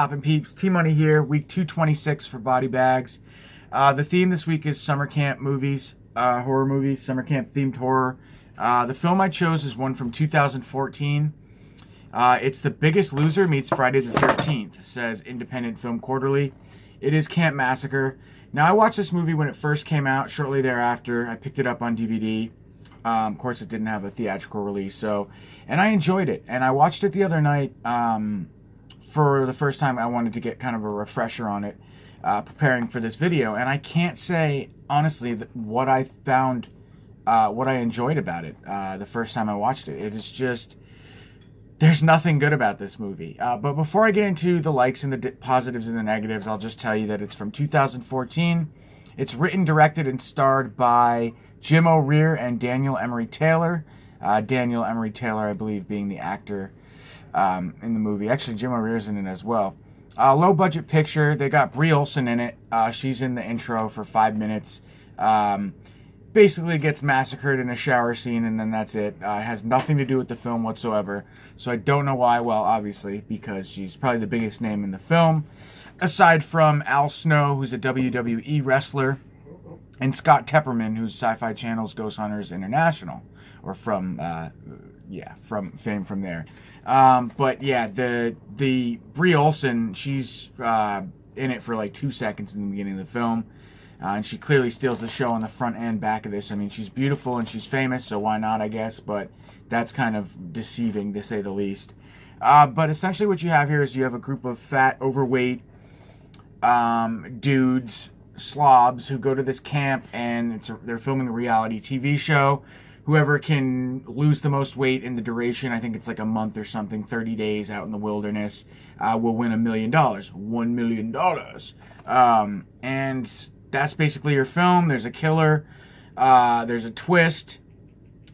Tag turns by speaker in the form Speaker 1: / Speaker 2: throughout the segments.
Speaker 1: Poppin' peeps, T-Money here, week 226 for Body Bags. The theme this week is summer camp movies, horror movies, summer camp themed horror. The film I chose is one from 2014. It's The Biggest Loser meets Friday the 13th, says Independent Film Quarterly. It is Camp Massacre. Now, I watched this movie when it first came out. Shortly thereafter, I picked it up on DVD. Of course, it didn't have a theatrical release, and I enjoyed it. And I watched it the other night. For the first time, I wanted to get kind of a refresher on it, preparing for this video. And I can't say, honestly, what I found, what I enjoyed about it the first time I watched it. It is just, there's nothing good about this movie. But before I get into the likes and the positives and the negatives, I'll just tell you that it's from 2014. It's written, directed, and starred by Jim O'Rear and Daniel Emery Taylor. Daniel Emery Taylor, I believe, being the actor in the movie. Actually, Jim O'Rear's in it as well. Low budget picture. They got Brie Olson in it. She's in the intro for 5 minutes. Basically gets massacred in a shower scene, and then that's it. It has nothing to do with the film whatsoever. So I don't know why. Well, obviously, because she's probably the biggest name in the film. Aside from Al Snow, who's a WWE wrestler, and Scott Tepperman, who's Sci-Fi Channel's Ghost Hunters International, or from fame from there. But yeah, the Brie Olson, she's in it for like 2 seconds in the beginning of the film, and she clearly steals the show on the front and back of this. I mean, she's beautiful and she's famous, so why not, I guess, but that's kind of deceiving, to say the least. But essentially what you have here is you have a group of fat, overweight dudes, slobs, who go to this camp, and they're filming a reality TV show. Whoever can lose the most weight in the duration, I think it's like a month or something, 30 days out in the wilderness, will win $1 million. $1 million. And that's basically your film. There's a killer. There's a twist.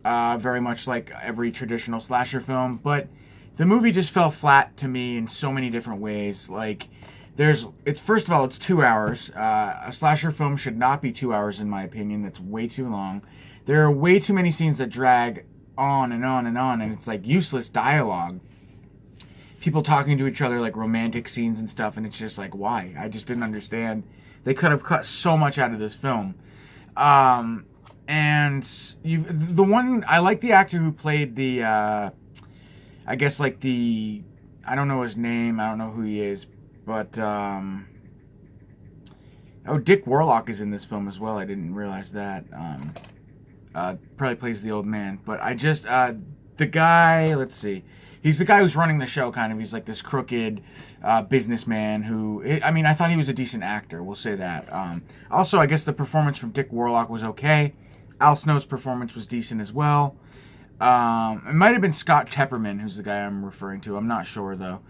Speaker 1: Very much like every traditional slasher film. But the movie just fell flat to me in so many different ways. Like, first of all, it's 2 hours. A slasher film should not be 2 hours, in my opinion. That's way too long. There are way too many scenes that drag on and on and on, and it's like useless dialogue. People talking to each other, like romantic scenes and stuff, and it's just like, why? I just didn't understand. They could have cut so much out of this film. I like the actor who played I don't know his name, I don't know who he is, but, Dick Warlock is in this film as well. I didn't realize that. Probably plays the old man, but the guy, let's see, he's the guy who's running the show, kind of. He's like this crooked businessman who, I thought he was a decent actor, we'll say that. Also, I guess the performance from Dick Warlock was okay. Al Snow's performance was decent as well. It might have been Scott Tepperman, who's the guy I'm referring to. I'm not sure, though.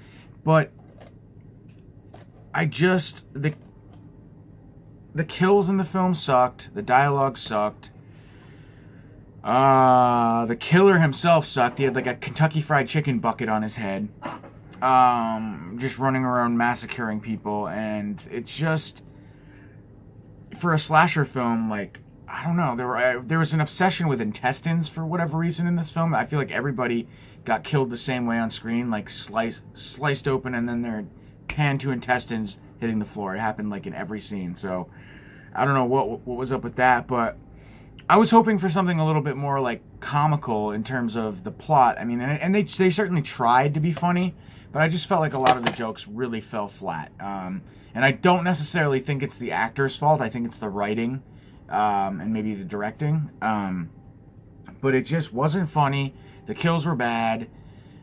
Speaker 1: But the kills in the film sucked. The dialogue sucked. The killer himself sucked. He had like a Kentucky Fried Chicken bucket on his head. Just running around massacring people. And it's just, for a slasher film, like, I don't know. There was an obsession with intestines for whatever reason in this film. I feel like everybody got killed the same way on screen, like sliced open, and then their pan to intestines hitting the floor. It happened like in every scene. So I don't know what was up with that, but I was hoping for something a little bit more like comical in terms of the plot. I mean, and they certainly tried to be funny, but I just felt like a lot of the jokes really fell flat. And I don't necessarily think it's the actor's fault. I think it's the writing and maybe the directing. But it just wasn't funny. The kills were bad.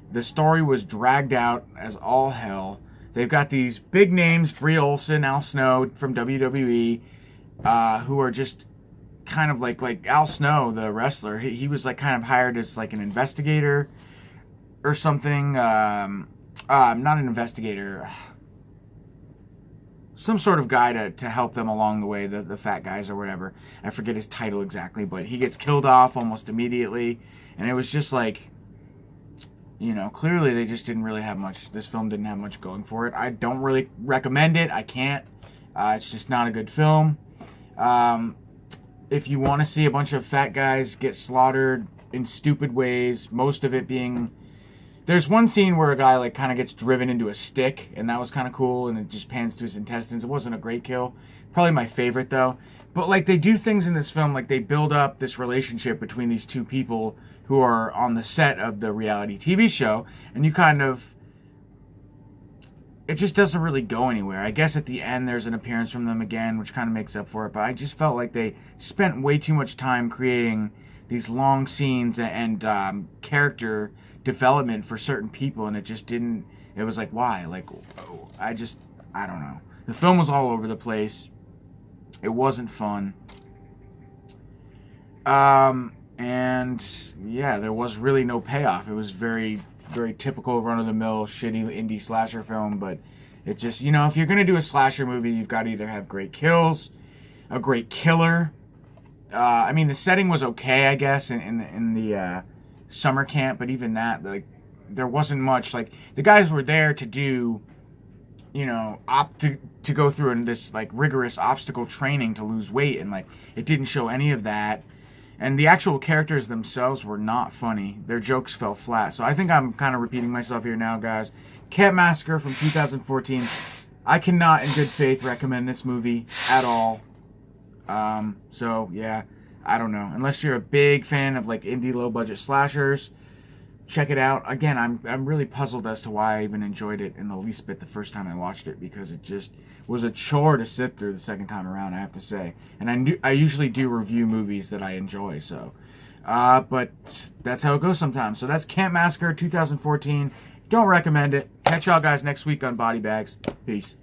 Speaker 1: The story was dragged out as all hell. They've got these big names, Brie Olson, Al Snow from WWE, who are just kind of like Al Snow, the wrestler. He was like kind of hired as like an investigator or something. Not an investigator. Some sort of guy to help them along the way, the fat guys or whatever. I forget his title exactly, but he gets killed off almost immediately. And it was just like, clearly they just didn't really have much. This film didn't have much going for it. I don't really recommend it. I can't. It's just not a good film. If you want to see a bunch of fat guys get slaughtered in stupid ways, most of it being There's one scene where a guy like kind of gets driven into a stick, and that was kind of cool, and it just pans to his intestines. It wasn't a great kill. Probably my favorite though. But like they do things in this film, like they build up this relationship between these two people who are on the set of the reality TV show, and you kind of, it just doesn't really go anywhere. I guess at the end there's an appearance from them again, which kind of makes up for it, but I just felt like they spent way too much time creating these long scenes and character development for certain people, and it just didn't, it was like, why? Like, I don't know. The film was all over the place. It wasn't fun. And yeah, there was really no payoff. It was very, very typical run-of-the-mill shitty indie slasher film, but it just, you know, if you're going to do a slasher movie, you've got to either have great kills, a great killer. I mean, the setting was okay, I guess, in the summer camp, but even that, like, there wasn't much. Like, the guys were there to do, you know, to go through this like rigorous obstacle training to lose weight, and like it didn't show any of that. And the actual characters themselves were not funny. Their jokes fell flat. So I think I'm kind of repeating myself here now, guys. Camp Massacre from 2014. I cannot in good faith recommend this movie at all. So yeah, I don't know. Unless you're a big fan of like indie low budget slashers, check it out. Again, I'm really puzzled as to why I even enjoyed it in the least bit the first time I watched it, because it just was a chore to sit through the second time around, I have to say. And I usually do review movies that I enjoy, so. But that's how it goes sometimes. So that's Camp Massacre 2014. Don't recommend it. Catch y'all guys next week on Body Bags. Peace.